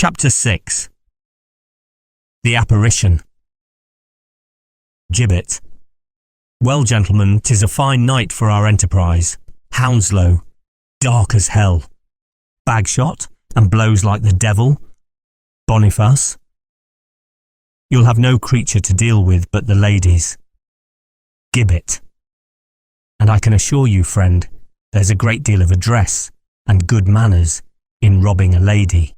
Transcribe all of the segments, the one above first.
Chapter 6. The Apparition. Gibbet. Well, gentlemen, 'tis a fine night for our enterprise. Hounslow, dark as hell. Bagshot, and blows like the devil. Boniface. You'll have no creature to deal with but the ladies. Gibbet. And I can assure you, friend, there's a great deal of address and good manners in robbing a lady.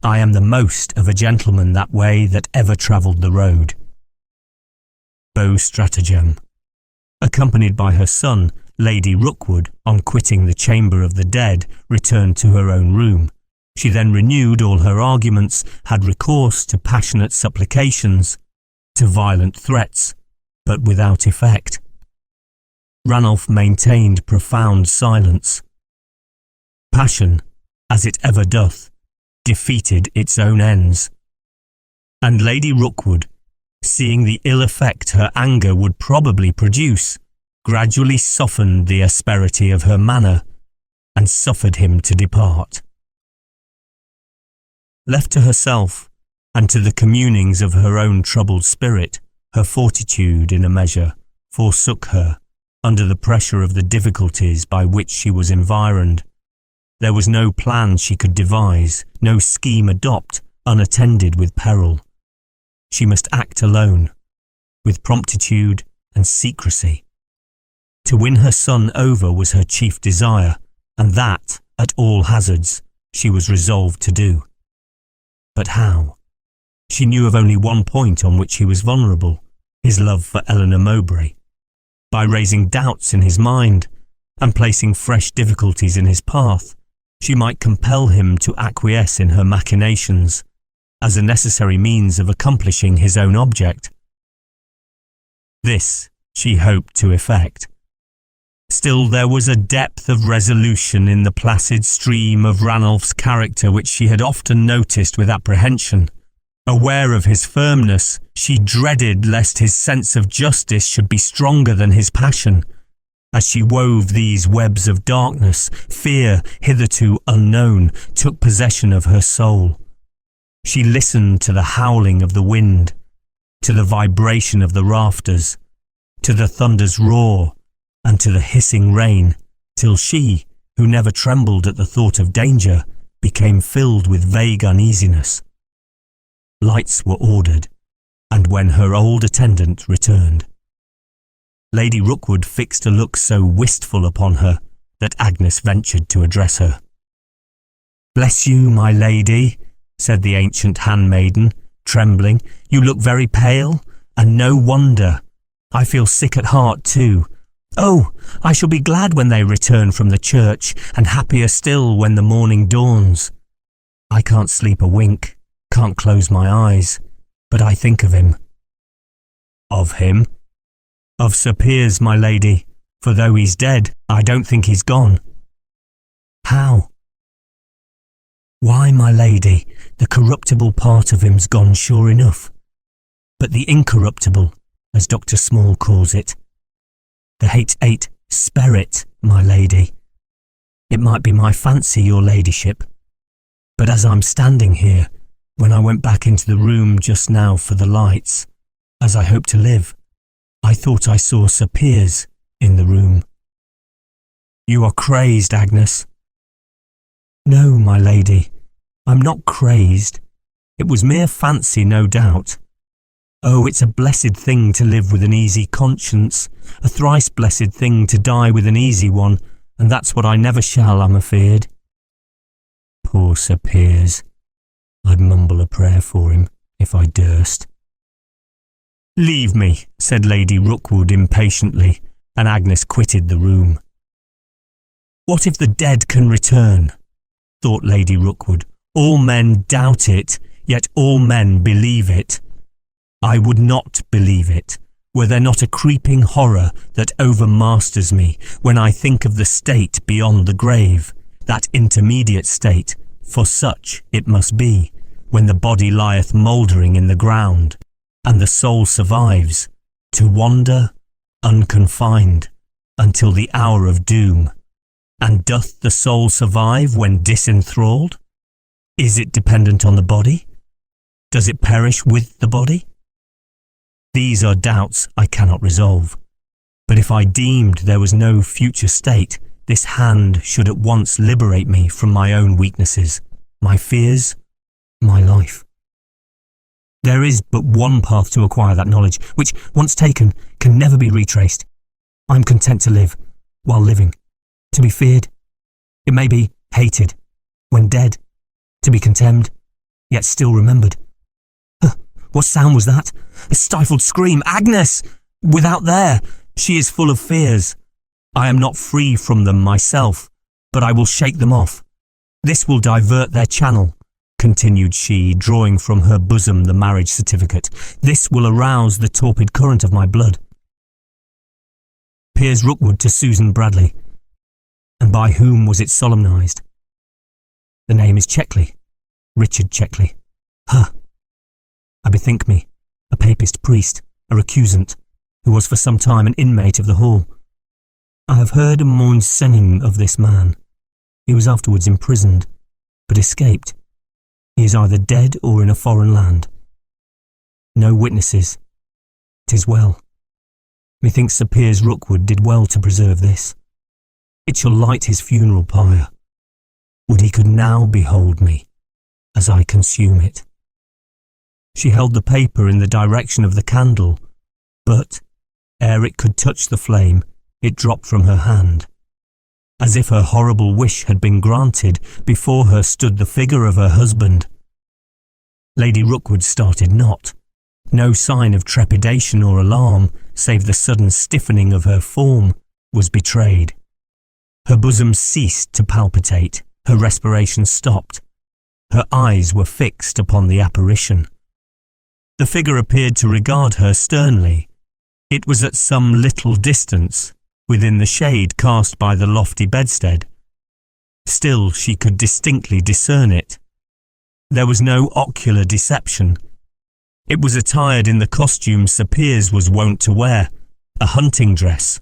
I am the most of a gentleman that way that ever travelled the road. Beau stratagem. Accompanied by her son, Lady Rookwood, on quitting the chamber of the dead, returned to her own room. She then renewed all her arguments, had recourse to passionate supplications, to violent threats, but without effect. Ranulph maintained profound silence. Passion, as it ever doth, defeated its own ends. And Lady Rookwood, seeing the ill effect her anger would probably produce, gradually softened the asperity of her manner, and suffered him to depart. Left to herself, and to the communings of her own troubled spirit, her fortitude, in a measure, forsook her, under the pressure of the difficulties by which she was environed. There was no plan she could devise, no scheme adopt, unattended with peril. She must act alone, with promptitude and secrecy. To win her son over was her chief desire, and that, at all hazards, she was resolved to do. But how? She knew of only one point on which he was vulnerable, his love for Eleanor Mowbray. By raising doubts in his mind, and placing fresh difficulties in his path, she might compel him to acquiesce in her machinations, as a necessary means of accomplishing his own object. This she hoped to effect. Still, there was a depth of resolution in the placid stream of Ranulph's character which she had often noticed with apprehension. Aware of his firmness, she dreaded lest his sense of justice should be stronger than his passion. As she wove these webs of darkness, fear, hitherto unknown, took possession of her soul. She listened to the howling of the wind, to the vibration of the rafters, to the thunder's roar, and to the hissing rain, till she, who never trembled at the thought of danger, became filled with vague uneasiness. Lights were ordered, and when her old attendant returned, Lady Rookwood fixed a look so wistful upon her that Agnes ventured to address her. "Bless you, my lady," said the ancient handmaiden, trembling. "You look very pale, and no wonder. I feel sick at heart too. Oh, I shall be glad when they return from the church, and happier still when the morning dawns. I can't sleep a wink, can't close my eyes, but I think of him." "Of him?" "Of Sir Piers, my lady, for though he's dead, I don't think he's gone." "How?" "Why, my lady, the corruptible part of him's gone sure enough, but the incorruptible, as Dr. Small calls it, the H8 spirit, my lady. It might be my fancy, your ladyship, but as I'm standing here, when I went back into the room just now for the lights, as I hope to live, I thought I saw Sir Piers in the room." "You are crazed, Agnes." "No, my lady, I'm not crazed. It was mere fancy, no doubt. Oh, it's a blessed thing to live with an easy conscience, a thrice blessed thing to die with an easy one, and that's what I never shall, I'm afeard. Poor Sir Piers. I'd mumble a prayer for him, if I durst." "Leave me," said Lady Rookwood impatiently, and Agnes quitted the room. "What if the dead can return?" thought Lady Rookwood. "All men doubt it, yet all men believe it. I would not believe it, were there not a creeping horror that overmasters me when I think of the state beyond the grave, that intermediate state, for such it must be, when the body lieth mouldering in the ground, and the soul survives, to wander, unconfined, until the hour of doom. And doth the soul survive when disenthralled? Is it dependent on the body? Does it perish with the body? These are doubts I cannot resolve. But if I deemed there was no future state, this hand should at once liberate me from my own weaknesses, my fears, my life. There is but one path to acquire that knowledge, which, once taken, can never be retraced. I am content to live, while living, to be feared. It may be hated, when dead, to be contemned, yet still remembered. What sound was that? A stifled scream. Agnes! Without there! She is full of fears. I am not free from them myself, but I will shake them off. This will divert their channel, continued she, drawing from her bosom the marriage certificate. This will arouse the torpid current of my blood. Piers Rookwood to Susan Bradley. And by whom was it solemnised? The name is Checkley, Richard Checkley. I bethink me, a papist priest, a recusant, who was for some time an inmate of the hall. I have heard a mourning of this man. He was afterwards imprisoned, but escaped. He is either dead or in a foreign land. No witnesses. 'Tis well. Methinks Sir Piers Rookwood did well to preserve this. It shall light his funeral pyre. Would he could now behold me, as I consume it. She held the paper in the direction of the candle, but, ere it could touch the flame, it dropped from her hand. As if her horrible wish had been granted, before her stood the figure of her husband. Lady Rookwood started not. No sign of trepidation or alarm, save the sudden stiffening of her form, was betrayed. Her bosom ceased to palpitate, her respiration stopped. Her eyes were fixed upon the apparition. The figure appeared to regard her sternly. It was at some little distance, within the shade cast by the lofty bedstead. Still she could distinctly discern it. There was no ocular deception. It was attired in the costume Sir Piers was wont to wear, a hunting dress.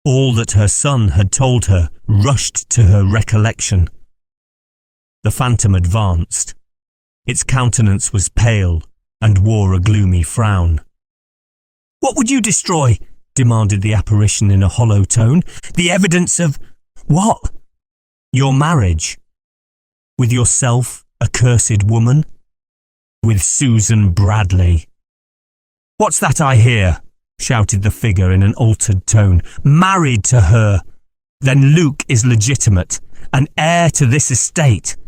All that her son had told her rushed to her recollection. The phantom advanced. Its countenance was pale, and wore a gloomy frown. "What would you destroy?" demanded the apparition in a hollow tone. "The evidence of what?" "Your marriage. With yourself, accursed woman. With Susan Bradley." "What's that I hear?" shouted the figure in an altered tone. "Married to her. Then Luke is legitimate, an heir to this estate."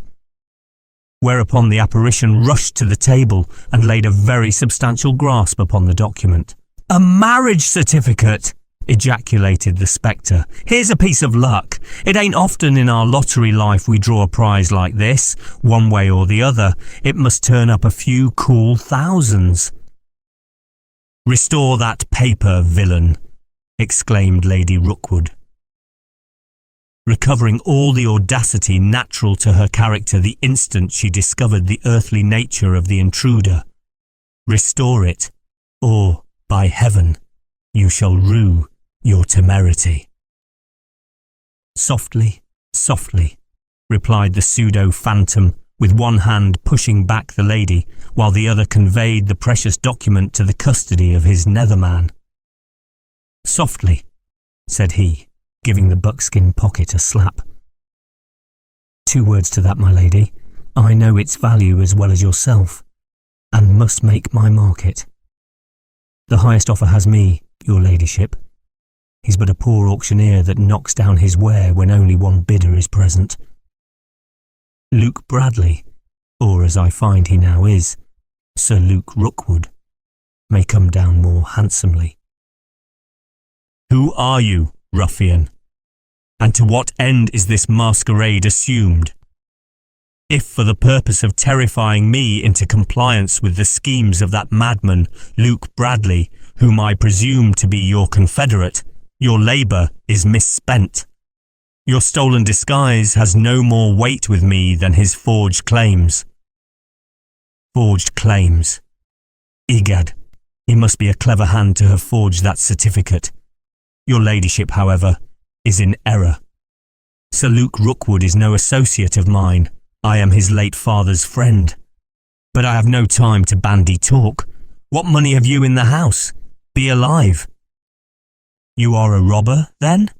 Whereupon the apparition rushed to the table and laid a very substantial grasp upon the document. "A marriage certificate!" ejaculated the spectre. "Here's a piece of luck. It ain't often in our lottery life we draw a prize like this, one way or the other. It must turn up a few cool thousands." "Restore that paper, villain!" exclaimed Lady Rookwood. Recovering all the audacity natural to her character the instant she discovered the earthly nature of the intruder. "Restore it, or, by heaven, you shall rue your temerity." "Softly, softly," replied the pseudo-phantom, with one hand pushing back the lady, while the other conveyed the precious document to the custody of his netherman. "Softly," said he, giving the buckskin pocket a slap. "2 words to that, my lady. I know its value as well as yourself, and must make my market. The highest offer has me, your ladyship. He's but a poor auctioneer that knocks down his ware when only one bidder is present. Luke Bradley, or as I find he now is, Sir Luke Rookwood, may come down more handsomely." "Who are you, ruffian? And to what end is this masquerade assumed? If for the purpose of terrifying me into compliance with the schemes of that madman, Luke Bradley, whom I presume to be your confederate, your labour is misspent. Your stolen disguise has no more weight with me than his forged claims." "Forged claims? Egad, he must be a clever hand to have forged that certificate. Your ladyship, however, is in error. Sir Luke Rookwood is no associate of mine. I am his late father's friend. But I have no time to bandy talk. What money have you in the house? Be alive. You are a robber, then?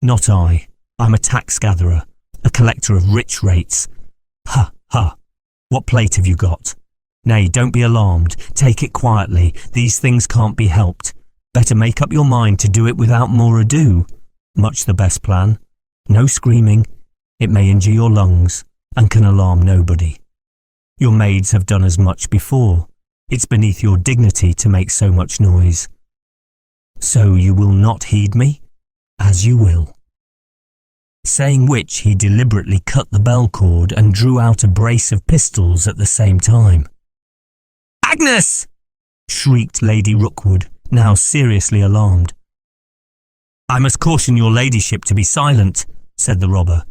Not I. I'm a tax-gatherer, a collector of rich rates. Ha, ha. What plate have you got? Nay, don't be alarmed. Take it quietly. These things can't be helped. Better make up your mind to do it without more ado. Much the best plan. No screaming. It may injure your lungs and can alarm nobody. Your maids have done as much before. It's beneath your dignity to make so much noise. So you will not heed me? As you will. Saying which, he deliberately cut the bell cord and drew out a brace of pistols at the same time. "Agnes!" shrieked Lady Rookwood, now seriously alarmed. "I must caution your ladyship to be silent," said the robber,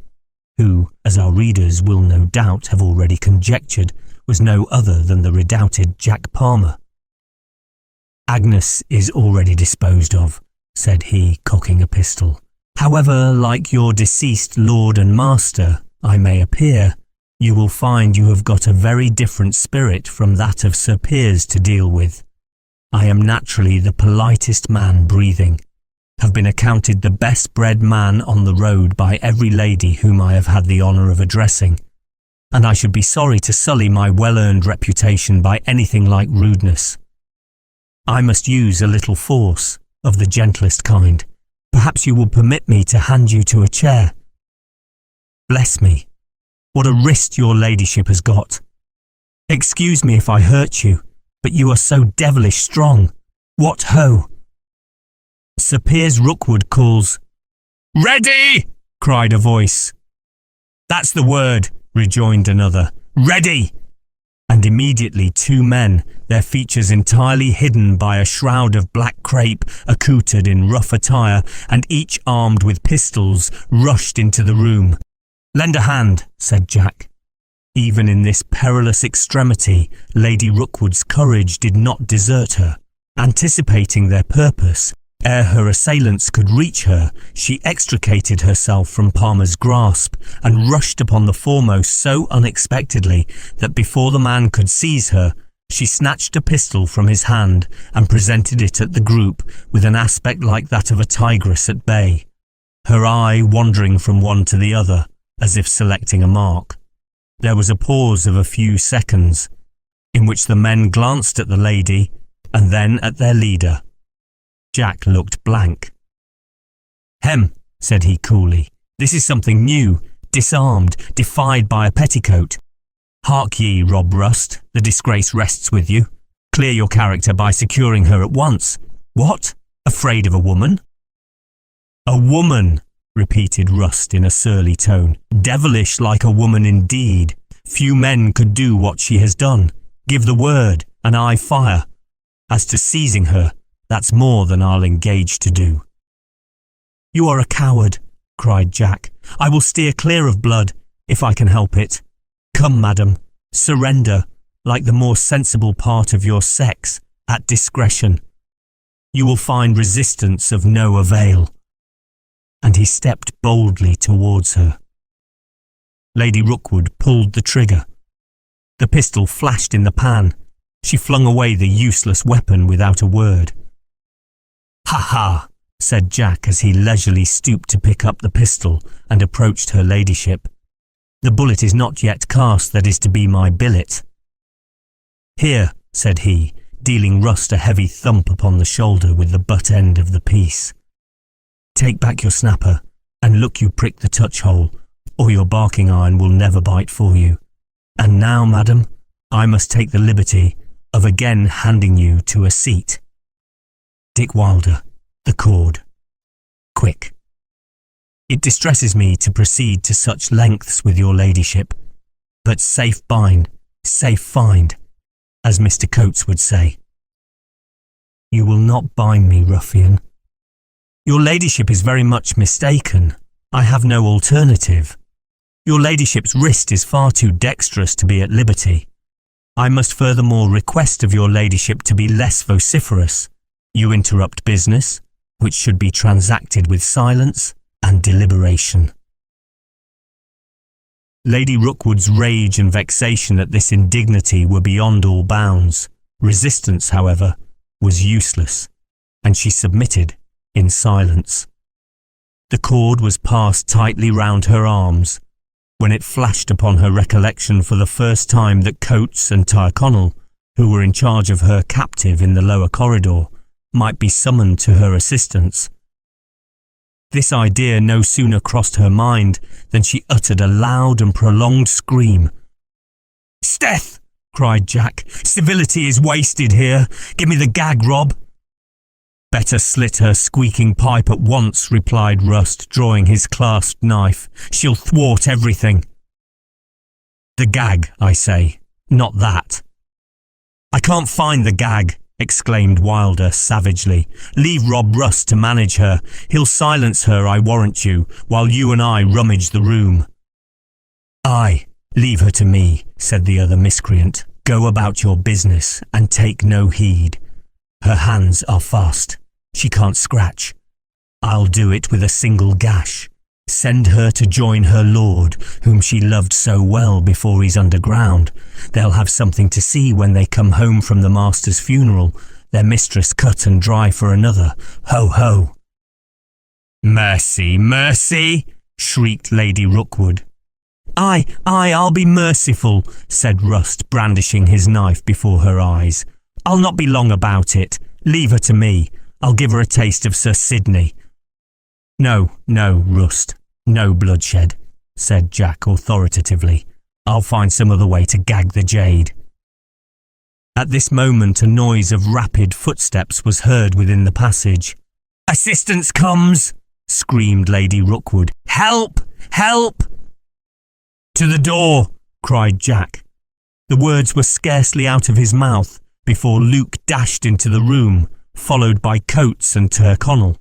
who, as our readers will no doubt have already conjectured, was no other than the redoubted Jack Palmer. "Agnes is already disposed of," said he, cocking a pistol. "However like your deceased lord and master I may appear, you will find you have got a very different spirit from that of Sir Piers to deal with. I am naturally the politest man breathing, have been accounted the best bred man on the road by every lady whom I have had the honour of addressing, and I should be sorry to sully my well-earned reputation by anything like rudeness. I must use a little force, of the gentlest kind. Perhaps you will permit me to hand you to a chair. Bless me, what a wrist your ladyship has got. Excuse me if I hurt you, but you are so devilish strong. What ho!" Sir Piers Rookwood calls. "Ready!" cried a voice. "That's the word," rejoined another. "Ready!" And immediately 2 men, their features entirely hidden by a shroud of black crape, accoutred in rough attire, and each armed with pistols, rushed into the room. "Lend a hand," said Jack. Even in this perilous extremity, Lady Rookwood's courage did not desert her. Anticipating their purpose, ere her assailants could reach her, she extricated herself from Palmer's grasp and rushed upon the foremost so unexpectedly that before the man could seize her, she snatched a pistol from his hand and presented it at the group with an aspect like that of a tigress at bay, her eye wandering from one to the other, as if selecting a mark. There was a pause of a few seconds, in which the men glanced at the lady and then at their leader. Jack looked blank. "Hem," said he coolly, "this is something new, disarmed, defied by a petticoat. Hark ye, Rob Rust, the disgrace rests with you. Clear your character by securing her at once. What? Afraid of a woman?" "A woman," repeated Rust in a surly tone. "Devilish like a woman indeed. Few men could do what she has done. Give the word, and I fire. As to seizing her, that's more than I'll engage to do." "You are a coward," cried Jack. "I will steer clear of blood, if I can help it. Come, madam, surrender, like the more sensible part of your sex, at discretion. You will find resistance of no avail." And he stepped boldly towards her. Lady Rookwood pulled the trigger. The pistol flashed in the pan. She flung away the useless weapon without a word. "Ha ha!" said Jack as he leisurely stooped to pick up the pistol and approached her ladyship. "The bullet is not yet cast that is to be my billet." "Here," said he, dealing Rust a heavy thump upon the shoulder with the butt end of the piece. "Take back your snapper, and look you prick the touch-hole, or your barking iron will never bite for you. And now, madam, I must take the liberty of again handing you to a seat. Dick Wilder, the cord. Quick. It distresses me to proceed to such lengths with your ladyship, but safe bind, safe find, as Mr. Coates would say." "You will not bind me, ruffian." "Your ladyship is very much mistaken. I have no alternative. Your ladyship's wrist is far too dexterous to be at liberty. I must furthermore request of your ladyship to be less vociferous. You interrupt business, which should be transacted with silence and deliberation." Lady Rookwood's rage and vexation at this indignity were beyond all bounds. Resistance, however, was useless, and she submitted in silence. The cord was passed tightly round her arms, when it flashed upon her recollection for the first time that Coates and Tyrconnell, who were in charge of her captive in the lower corridor, might be summoned to her assistance. This idea no sooner crossed her mind than she uttered a loud and prolonged scream. "'Sdeath!" cried Jack. "Civility is wasted here. Give me the gag, Rob." "Better slit her squeaking pipe at once," replied Rust, drawing his clasped knife. "She'll thwart everything." "The gag, I say, not that." "I can't find the gag," exclaimed Wilder savagely. "Leave Rob Rust to manage her. He'll silence her, I warrant you, while you and I rummage the room." "Aye, leave her to me," said the other miscreant. "Go about your business, and take no heed. Her hands are fast. She can't scratch. I'll do it with a single gash. Send her to join her lord, whom she loved so well before he's underground. They'll have something to see when they come home from the master's funeral, their mistress cut and dry for another. Ho, ho." "Mercy, mercy!" shrieked Lady Rookwood. Aye, I'll be merciful," said Rust, brandishing his knife before her eyes. "I'll not be long about it. Leave her to me. I'll give her a taste of Sir Sidney." No, Rust, no bloodshed," said Jack authoritatively. "I'll find some other way to gag the jade." At this moment a noise of rapid footsteps was heard within the passage. "Assistance comes!" screamed Lady Rookwood. "Help! Help!" "To the door!" cried Jack. The words were scarcely out of his mouth before Luke dashed into the room, followed by Coates and Tyrconnell.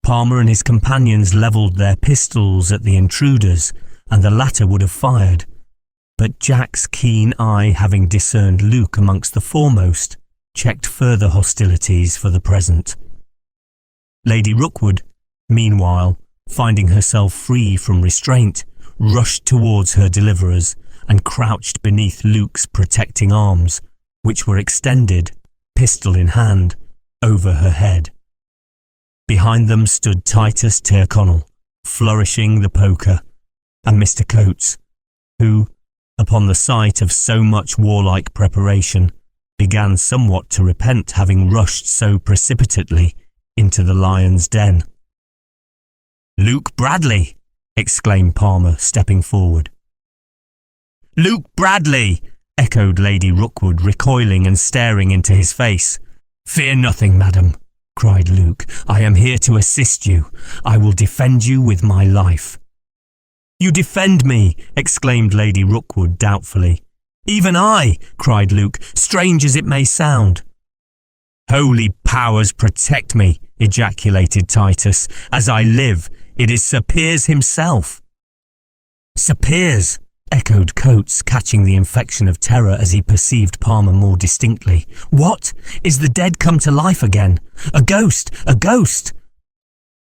Palmer and his companions levelled their pistols at the intruders, and the latter would have fired. But Jack's keen eye, having discerned Luke amongst the foremost, checked further hostilities for the present. Lady Rookwood, meanwhile, finding herself free from restraint, rushed towards her deliverers and crouched beneath Luke's protecting arms, which were extended, pistol in hand, over her head. Behind them stood Titus Tyrconnell, flourishing the poker, and Mr. Coates, who, upon the sight of so much warlike preparation, began somewhat to repent having rushed so precipitately into the lion's den. "Luke Bradley!" exclaimed Palmer, stepping forward. "Luke Bradley!" echoed Lady Rookwood, recoiling and staring into his face. "Fear nothing, madam," cried Luke. "I am here to assist you. I will defend you with my life." "You defend me!" exclaimed Lady Rookwood doubtfully. "Even I!" cried Luke, strange as it may sound. "Holy powers protect me!" ejaculated Titus. "As I live, it is Sir Piers himself." "Sir Piers!" echoed Coates, catching the infection of terror as he perceived Palmer more distinctly. "What? Is the dead come to life again? A ghost! A ghost!"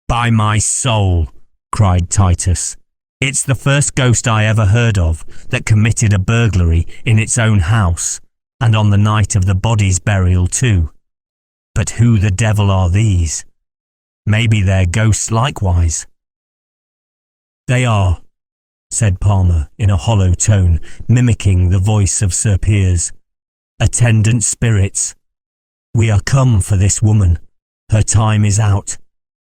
"By my soul!" cried Titus. "It's the first ghost I ever heard of that committed a burglary in its own house, and on the night of the body's burial too. But who the devil are these? Maybe they're ghosts likewise." "They are," said Palmer in a hollow tone, mimicking the voice of Sir Piers. "Attendant spirits. We are come for this woman. Her time is out.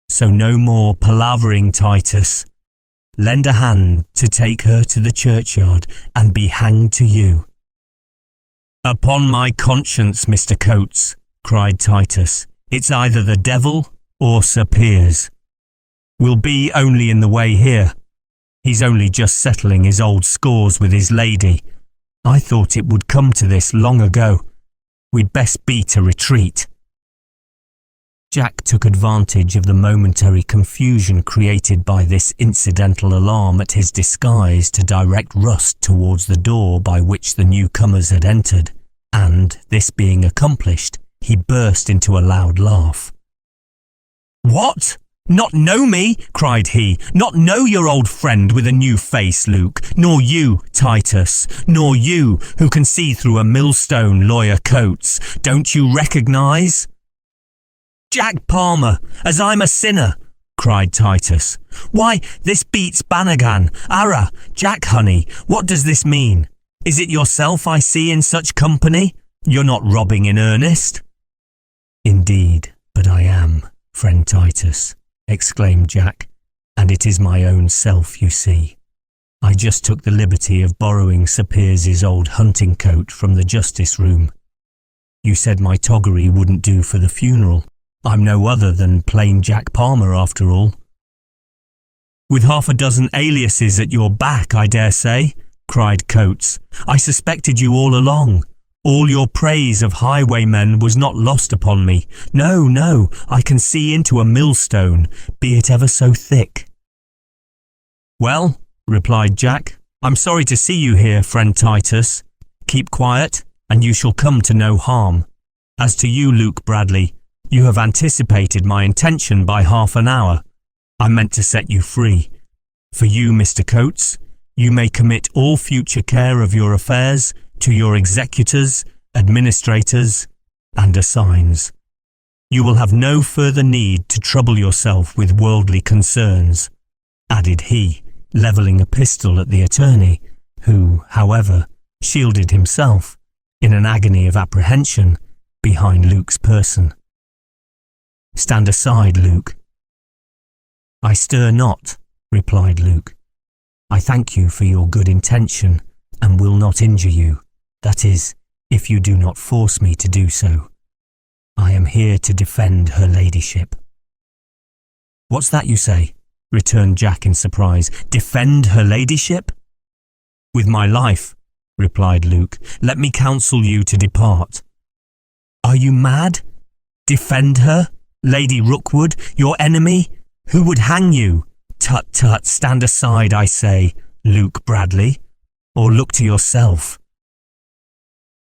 So no more palavering, Titus. Lend a hand to take her to the churchyard and be hanged to you." "Upon my conscience, Mr. Coates," cried Titus, "it's either the devil or Sir Piers. We'll be only in the way here. He's only just settling his old scores with his lady. I thought it would come to this long ago. We'd best beat a retreat." Jack took advantage of the momentary confusion created by this incidental alarm at his disguise to direct Rust towards the door by which the newcomers had entered, and, this being accomplished, he burst into a loud laugh. "What?" Not know me, cried he, not know your old friend with a new face, Luke, nor you, Titus, nor you, who can see through a millstone, Lawyer Coates, don't you recognise? Jack Palmer, as I'm a sinner, cried Titus. Why, this beats Bannigan. Arrah, Jack, honey, what does this mean? Is it yourself I see in such company? You're not robbing in earnest? Indeed, but I am, friend Titus, exclaimed Jack, and it is my own self you see. I just took the liberty of borrowing Sir Piers's old hunting coat from the justice room. You said my toggery wouldn't do for the funeral. I'm no other than plain Jack Palmer after all. With half a dozen aliases at your back, I dare say, cried Coates. I suspected you all along. All your praise of highwaymen was not lost upon me. No, no, I can see into a millstone, be it ever so thick. Well, replied Jack, I'm sorry to see you here, friend Titus. Keep quiet, and you shall come to no harm. As to you, Luke Bradley, you have anticipated my intention by half an hour. I meant to set you free. For you, Mr. Coates, you may commit all future care of your affairs to your executors, administrators, and assigns. You will have no further need to trouble yourself with worldly concerns, added he, levelling a pistol at the attorney, who, however, shielded himself, in an agony of apprehension, behind Luke's person. Stand aside, Luke. I stir not, replied Luke. I thank you for your good intention, and will not injure you. That is, if you do not force me to do so. I am here to defend her ladyship. What's that you say? Returned Jack in surprise. Defend her ladyship? With my life, replied Luke. Let me counsel you to depart. Are you mad? Defend her? Lady Rookwood, your enemy? Who would hang you? Tut, tut, stand aside, I say, Luke Bradley, or look to yourself.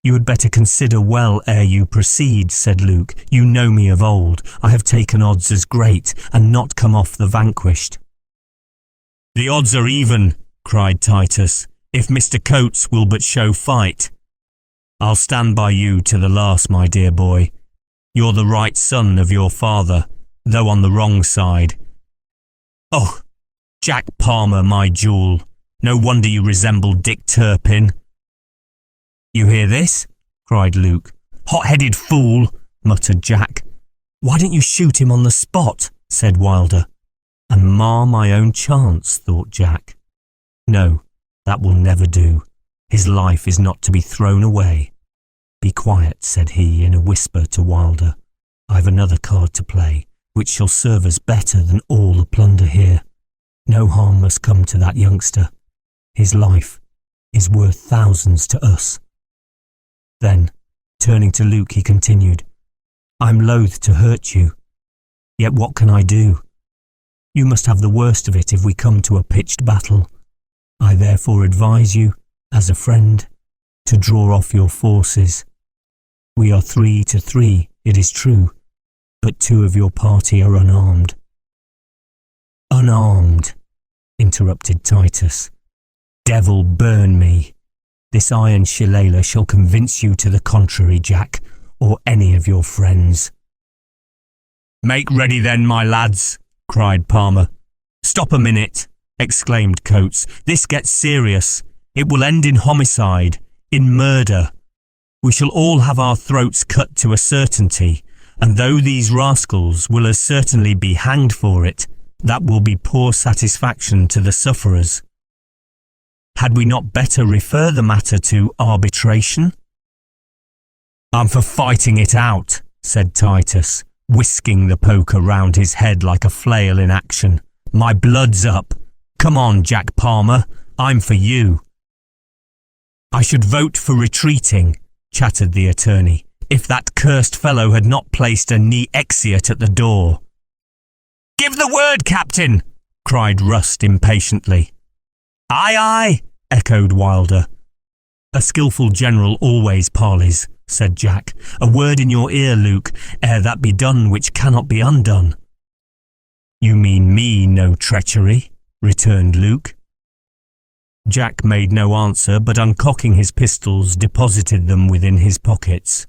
You had better consider well ere you proceed, said Luke. You know me of old. I have taken odds as great, and not come off the vanquished. The odds are even, cried Titus, if Mr. Coates will but show fight. I'll stand by you to the last, my dear boy. You're the right son of your father, though on the wrong side. Oh, Jack Palmer, my jewel. No wonder you resemble Dick Turpin. You hear this? Cried Luke. Hot-headed fool, muttered Jack. Why don't you shoot him on the spot? Said Wilder. And mar my own chance, thought Jack. No, that will never do. His life is not to be thrown away. Be quiet, said he in a whisper to Wilder. I've another card to play, which shall serve us better than all the plunder here. No harm must come to that youngster. His life is worth thousands to us. Then, turning to Luke, he continued, I'm loath to hurt you, yet what can I do? You must have the worst of it if we come to a pitched battle. I therefore advise you, as a friend, to draw off your forces. We are 3 to 3, it is true, but 2 of your party are unarmed. Unarmed, interrupted Titus. Devil burn me. This iron shillelagh shall convince you to the contrary, Jack, or any of your friends. Make ready then, my lads, cried Palmer. Stop a minute, exclaimed Coates. This gets serious. It will end in homicide, in murder. We shall all have our throats cut to a certainty, and though these rascals will as certainly be hanged for it, that will be poor satisfaction to the sufferers. Had we not better refer the matter to arbitration? I'm for fighting it out, said Titus, whisking the poker round his head like a flail in action. My blood's up. Come on, Jack Palmer, I'm for you. I should vote for retreating, chattered the attorney, if that cursed fellow had not placed a knee exeat at the door. Give the word, Captain, cried Rust impatiently. Aye, aye, echoed Wilder. A skilful general always parleys, said Jack. A word in your ear, Luke, ere that be done which cannot be undone. You mean me no treachery, returned Luke. Jack made no answer, but uncocking his pistols, deposited them within his pockets.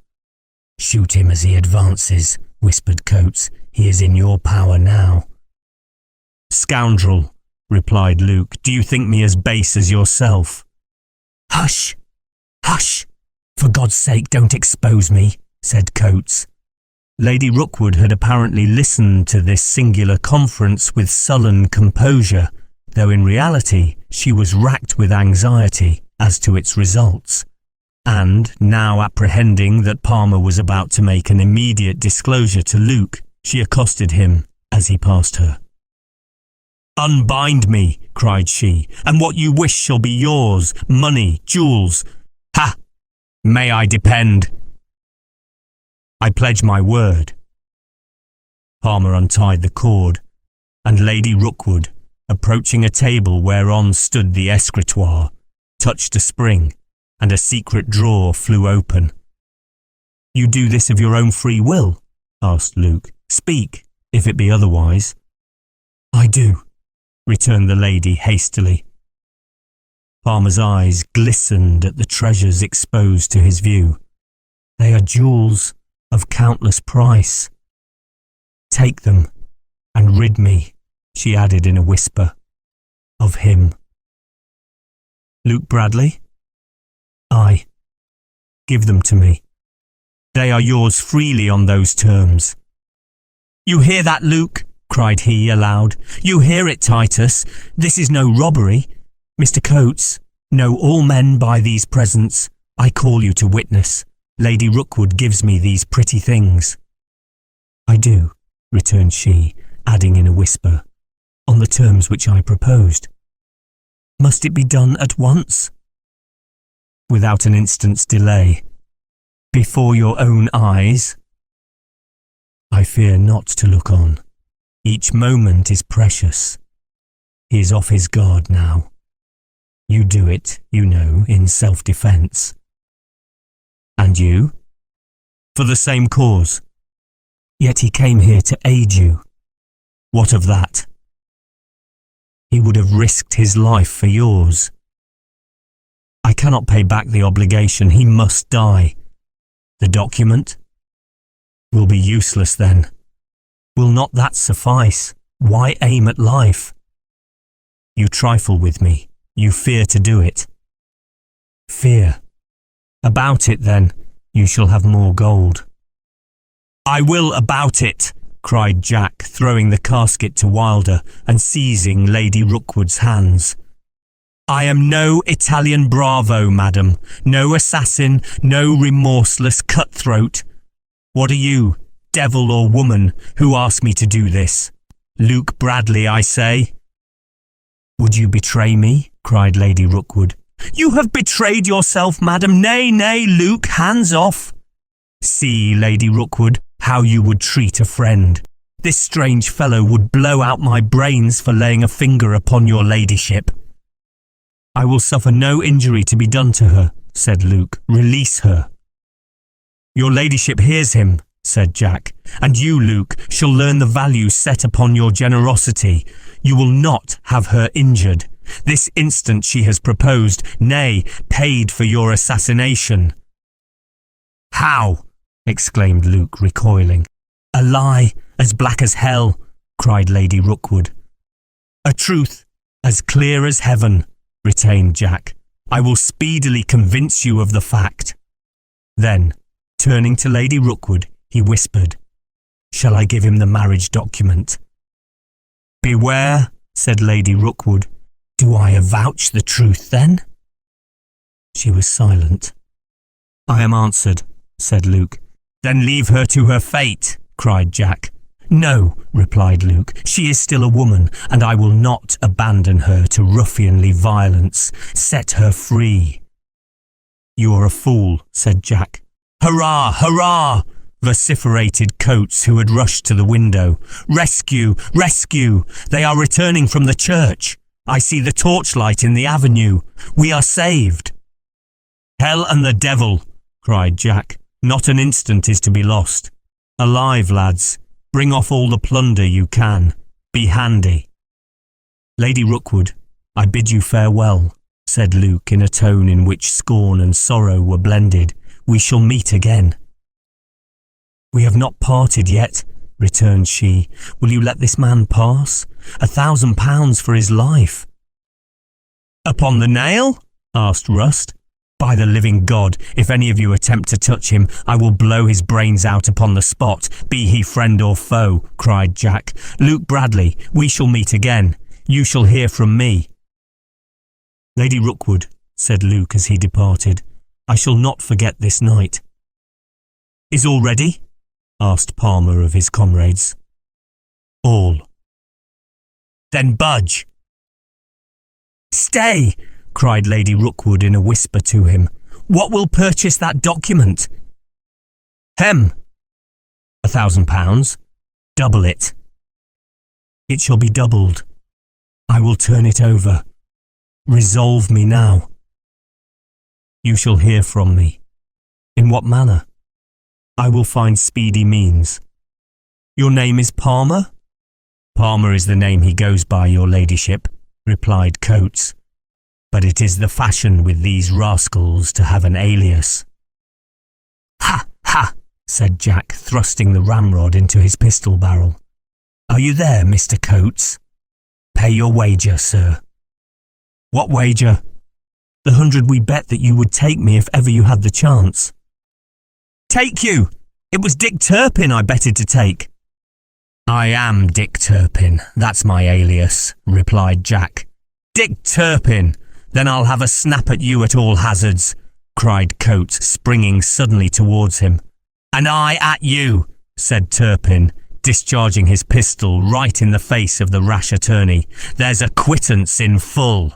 Shoot him as he advances, whispered Coates. He is in your power now. Scoundrel, replied Luke, do you think me as base as yourself? Hush! Hush! For God's sake, don't expose me, said Coates. Lady Rookwood had apparently listened to this singular conference with sullen composure, though in reality she was racked with anxiety as to its results, and, now apprehending that Palmer was about to make an immediate disclosure to Luke, she accosted him as he passed her. Unbind me, cried she, and what you wish shall be yours, money, jewels. Ha! May I depend? I pledge my word. Palmer untied the cord, and Lady Rookwood, approaching a table whereon stood the escritoire, touched a spring, and a secret drawer flew open. You do this of your own free will? Asked Luke. Speak, if it be otherwise. I do, returned the lady hastily. Palmer's eyes glistened at the treasures exposed to his view. They are jewels of countless price. Take them, and rid me, she added in a whisper, of him. Luke Bradley? Aye. Give them to me. They are yours freely on those terms. You hear that, Luke? Cried he aloud. You hear it, Titus. This is no robbery. Mr. Coates, know all men by these presents. I call you to witness. Lady Rookwood gives me these pretty things. I do, returned she, adding in a whisper, on the terms which I proposed. Must it be done at once? Without an instant's delay. Before your own eyes? I fear not to look on. Each moment is precious. He is off his guard now. You do it, you know, in self-defence. And you? For the same cause. Yet he came here to aid you. What of that? He would have risked his life for yours. I cannot pay back the obligation. He must die. The document? Will be useless then. Will not that suffice? Why aim at life? You trifle with me. You fear to do it. Fear. About it then. You shall have more gold. I will about it, cried Jack, throwing the casket to Wilder and seizing Lady Rookwood's hands. I am no Italian bravo, madam, no assassin, no remorseless cutthroat. What are you, devil or woman, who ask me to do this? Luke Bradley, I say. Would you betray me? Cried Lady Rookwood. You have betrayed yourself, madam. Nay, nay, Luke, hands off. See, Lady Rookwood, how you would treat a friend. This strange fellow would blow out my brains for laying a finger upon your ladyship. I will suffer no injury to be done to her, said Luke. Release her. Your ladyship hears him, said Jack, and you, Luke, shall learn the value set upon your generosity. You will not have her injured. This instant she has proposed, nay, paid for your assassination. How? Exclaimed Luke, recoiling. A lie as black as hell, cried Lady Rookwood. A truth as clear as heaven, retained Jack. I will speedily convince you of the fact. Then, turning to Lady Rookwood, he whispered, Shall I give him the marriage document? Beware, said Lady Rookwood. Do I avouch the truth, then? She was silent. I am answered, said Luke. Then leave her to her fate, cried Jack. No, replied Luke, she is still a woman, and I will not abandon her to ruffianly violence. Set her free. You are a fool, said Jack. Hurrah, hurrah! Vociferated Coates, who had rushed to the window. Rescue, rescue! They are returning from the church. I see the torchlight in the avenue. We are saved. Hell and the devil, cried Jack. Not an instant is to be lost. Alive, lads. Bring off all the plunder you can. Be handy." "Lady Rookwood, I bid you farewell," said Luke in a tone in which scorn and sorrow were blended. "We shall meet again." "We have not parted yet," returned she. "Will you let this man pass? £1,000 for his life." "Upon the nail?" asked Rust. "By the living God, if any of you attempt to touch him, I will blow his brains out upon the spot, be he friend or foe," cried Jack. "Luke Bradley, we shall meet again. You shall hear from me." "Lady Rookwood," said Luke as he departed, "I shall not forget this night." "Is all ready?" asked Palmer of his comrades. "All." "Then budge." "Stay!" cried Lady Rookwood in a whisper to him. "What will purchase that document?" "Hem! £1,000. Double it." "It shall be doubled. I will turn it over. Resolve me now." "You shall hear from me." "In what manner?" "I will find speedy means." "Your name is Palmer?" "Palmer is the name he goes by, your ladyship," replied Coates. "But it is the fashion with these rascals to have an alias." "Ha, ha!" said Jack, thrusting the ramrod into his pistol barrel. "Are you there, Mr. Coates? Pay your wager, sir." "What wager?" "The 100 we bet that you would take me if ever you had the chance." "Take you? It was Dick Turpin I betted to take." "I am Dick Turpin, that's my alias," replied Jack. "Dick Turpin! Then I'll have a snap at you at all hazards," cried Coates, springing suddenly towards him. "And I at you," said Turpin, discharging his pistol right in the face of the rash attorney. "There's a quittance in full."